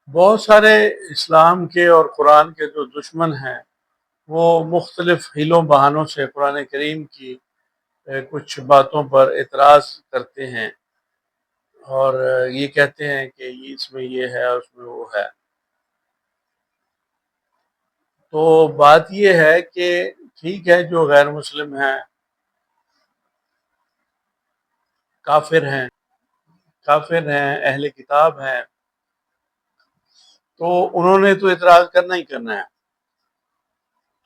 بہت سارے اسلام کے اور قرآن کے جو دشمن ہیں وہ مختلف حیلوں بہانوں سے قرآن کریم کی کچھ باتوں پر اعتراض کرتے ہیں، اور یہ کہتے ہیں کہ اس میں یہ ہے اور اس میں وہ ہے۔ تو بات یہ ہے کہ ٹھیک ہے، جو غیر مسلم ہیں، کافر ہیں اہل کتاب ہیں، تو انہوں نے تو اعتراض کرنا ہی کرنا ہے۔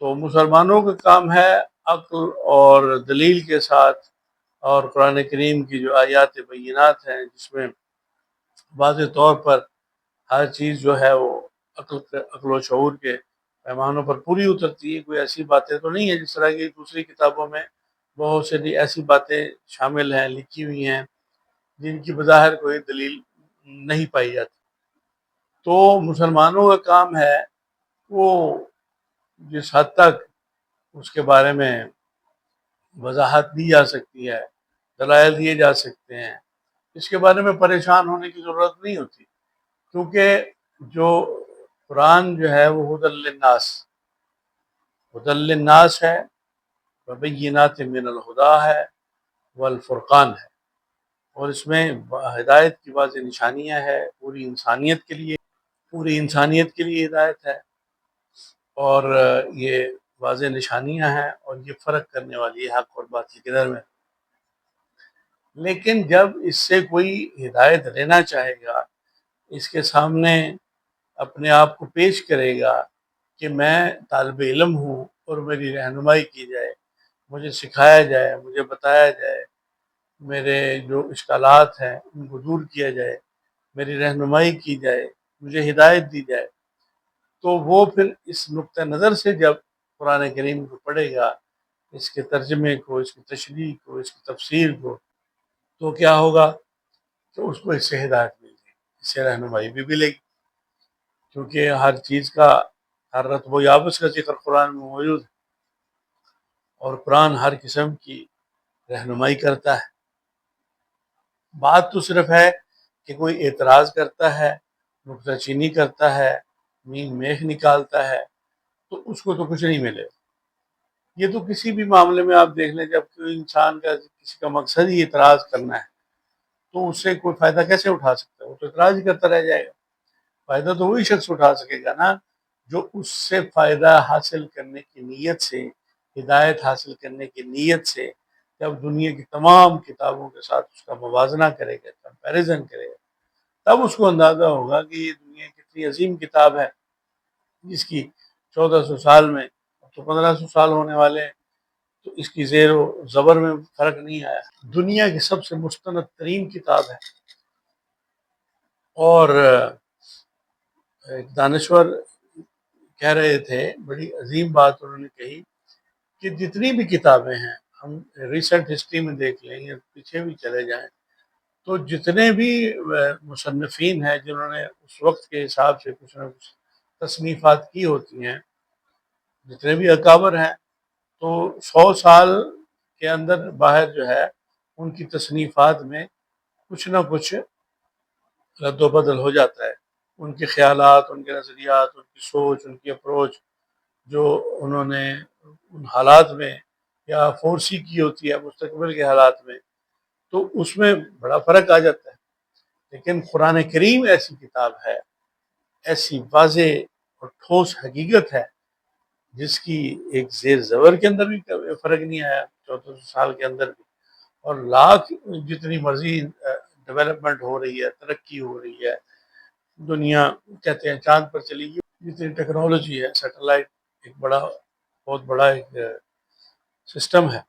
تو مسلمانوں کا کام ہے عقل اور دلیل کے ساتھ، اور قرآن کریم کی جو آیات بینات ہیں جس میں واضح طور پر ہر چیز جو ہے وہ عقل و شعور کے پیمانوں پر پوری اترتی ہے۔ کوئی ایسی باتیں تو نہیں ہے جس طرح کی دوسری کتابوں میں بہت سی ایسی باتیں شامل ہیں، لکھی ہوئی ہیں، جن کی بظاہر کوئی دلیل نہیں پائی جاتی۔ تو مسلمانوں کا کام ہے وہ جس حد تک اس کے بارے میں وضاحت دی جا سکتی ہے، دلائل دیے جا سکتے ہیں، اس کے بارے میں پریشان ہونے کی ضرورت نہیں ہوتی، کیونکہ جو قرآن جو ہے وہ ہدی للناس ہے، وبینات من الہدا ہے، والفرقان ہے، اور اس میں ہدایت کی واضح نشانیاں ہے پوری انسانیت کے لیے ہدایت ہے، اور یہ واضح نشانیاں ہیں، اور یہ فرق کرنے والی ہے حق اور باطل کے درمیان۔ لیکن جب اس سے کوئی ہدایت لینا چاہے گا، اس کے سامنے اپنے آپ کو پیش کرے گا کہ میں طالب علم ہوں اور میری رہنمائی کی جائے، مجھے سکھایا جائے، مجھے بتایا جائے، میرے جو اشکالات ہیں ان کو دور کیا جائے، میری رہنمائی کی جائے، مجھے ہدایت دی جائے، تو وہ پھر اس نقطہ نظر سے جب قرآن کریم کو پڑھے گا، اس کے ترجمے کو، اس کی تشریح کو، اس کی تفسیر کو، تو کیا ہوگا کہ اس کو اس سے ہدایت مل گی، اس سے رہنمائی بھی ملے گی، کیونکہ ہر چیز کا، ہر رتب و یابس کا ذکر قرآن میں موجود ہے، اور قرآن ہر قسم کی رہنمائی کرتا ہے۔ بات تو صرف ہے کہ کوئی اعتراض کرتا ہے، نکتہ چینی کرتا ہے، مین میخ نکالتا ہے، تو اس کو تو کچھ نہیں ملے گا۔ یہ تو کسی بھی معاملے میں آپ دیکھ لیں، جب کوئی انسان کا کسی کا مقصد ہی اعتراض کرنا ہے، تو اس سے کوئی فائدہ کیسے اٹھا سکتا ہے؟ وہ تو اعتراض ہی کرتا رہ جائے گا۔ فائدہ تو وہی شخص اٹھا سکے گا نا جو اس سے فائدہ حاصل کرنے کی نیت سے، ہدایت حاصل کرنے کی نیت سے جب دنیا کی تمام کتابوں کے ساتھ اس کا موازنہ کرے گا، کمپیریزن کرے گا، تب اس کو اندازہ ہوگا کہ یہ دنیا کی اتنی عظیم کتاب ہے، جس کی 1400 سال میں، اب تو 1500 سال ہونے والے ہیں، تو اس کی زیر و زبر میں فرق نہیں آیا۔ دنیا کی سب سے مستند ترین کتاب ہے، اور ایک دانشور کہہ رہے تھے، بڑی عظیم بات انہوں نے کہی، کہ جتنی بھی کتابیں ہیں، ہم ریسنٹ ہسٹری میں دیکھ لیں یا پیچھے بھی چلے جائیں، تو جتنے بھی مصنفین ہیں جنہوں نے اس وقت کے حساب سے کچھ نہ کچھ تصنیفات کی ہوتی ہیں، جتنے بھی اکابر ہیں، تو 100 سال کے اندر باہر جو ہے ان کی تصنیفات میں کچھ نہ کچھ رد و بدل ہو جاتا ہے۔ ان کے خیالات، ان کے نظریات، ان کی سوچ، ان کی اپروچ جو انہوں نے ان حالات میں یا فورسی کی ہوتی ہے مستقبل کے حالات میں، تو اس میں بڑا فرق آ جاتا ہے۔ لیکن قرآن کریم ایسی کتاب ہے، ایسی واضح اور ٹھوس حقیقت ہے، جس کی ایک زیر زبر کے اندر بھی فرق نہیں آیا 1400 سال کے اندر بھی، اور لاکھ جتنی مرضی ڈیولپمنٹ ہو رہی ہے، ترقی ہو رہی ہے، دنیا کہتے ہیں چاند پر چلی گئی، جتنی ٹیکنالوجی ہے، سیٹلائٹ ایک بہت بڑا ایک سسٹم ہے،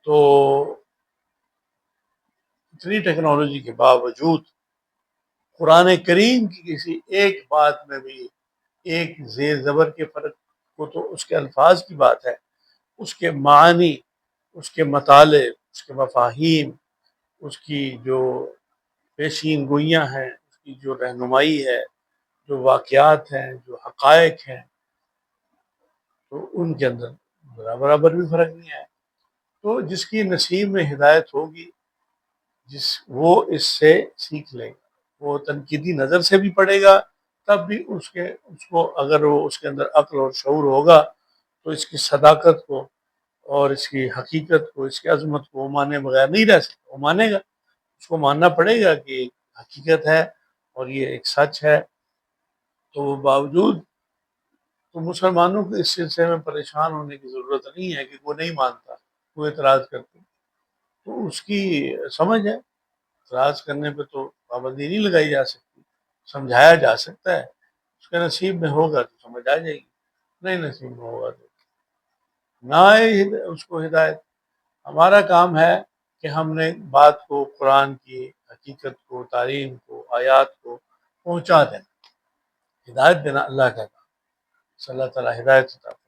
تو اتنی ٹیکنالوجی کے باوجود قرآن کریم کی کسی ایک بات میں بھی ایک زیر زبر کے فرق کو، تو اس کے الفاظ کی بات ہے، اس کے معنی، اس کے مطالب، اس کے مفاہیم، اس کی جو پیشین گوئیاں ہیں، اس کی جو رہنمائی ہے، جو واقعات ہیں، جو حقائق ہیں، تو ان کے اندر برابر بھی فرق نہیں ہے۔ تو جس کی نصیب میں ہدایت ہوگی، وہ اس سے سیکھ لے گا، وہ تنقیدی نظر سے بھی پڑھے گا، تب بھی اس کو اگر وہ اس کے اندر عقل اور شعور ہوگا تو اس کی صداقت کو اور اس کی حقیقت کو، اس کی عظمت کو وہ مانے بغیر نہیں رہ سکتا، وہ مانے گا، اس کو ماننا پڑے گا کہ ایک حقیقت ہے اور یہ ایک سچ ہے۔ تو وہ باوجود تو مسلمانوں کو اس سلسلے میں پریشان ہونے کی ضرورت نہیں ہے کہ وہ نہیں مانتا، وہ اعتراض کرتے، تو اس کی سمجھ ہے، اعتراض کرنے پہ تو پابندی نہیں لگائی جا سکتی، سمجھایا جا سکتا ہے، اس کے نصیب میں ہوگا تو سمجھ آ جائے گی، نہیں نصیب میں ہوگا تو نہ آئے اس کو ہدایت۔ ہمارا کام ہے کہ ہم نے بات کو، قرآن کی حقیقت کو، تعلیم کو، آیات کو پہنچا دینا، ہدایت دینا اللہ کا کام۔ صلی اللہ تعالیٰ ہدایت عطا فرمائے۔